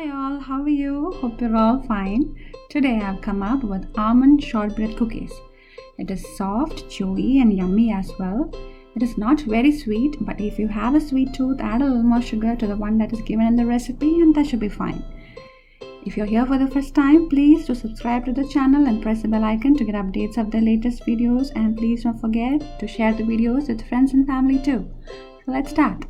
all, how are you? Hope you're all fine. Today I've come up with almond shortbread cookies. It is soft, chewy and yummy as well. It is not very sweet, but if you have a sweet tooth, add a little more sugar to the one that is given in the recipe and that should be fine. If you're here for the first time, please do subscribe to the channel and press the bell icon to get updates of the latest videos, and please don't forget to share the videos with friends and family too. So let's start.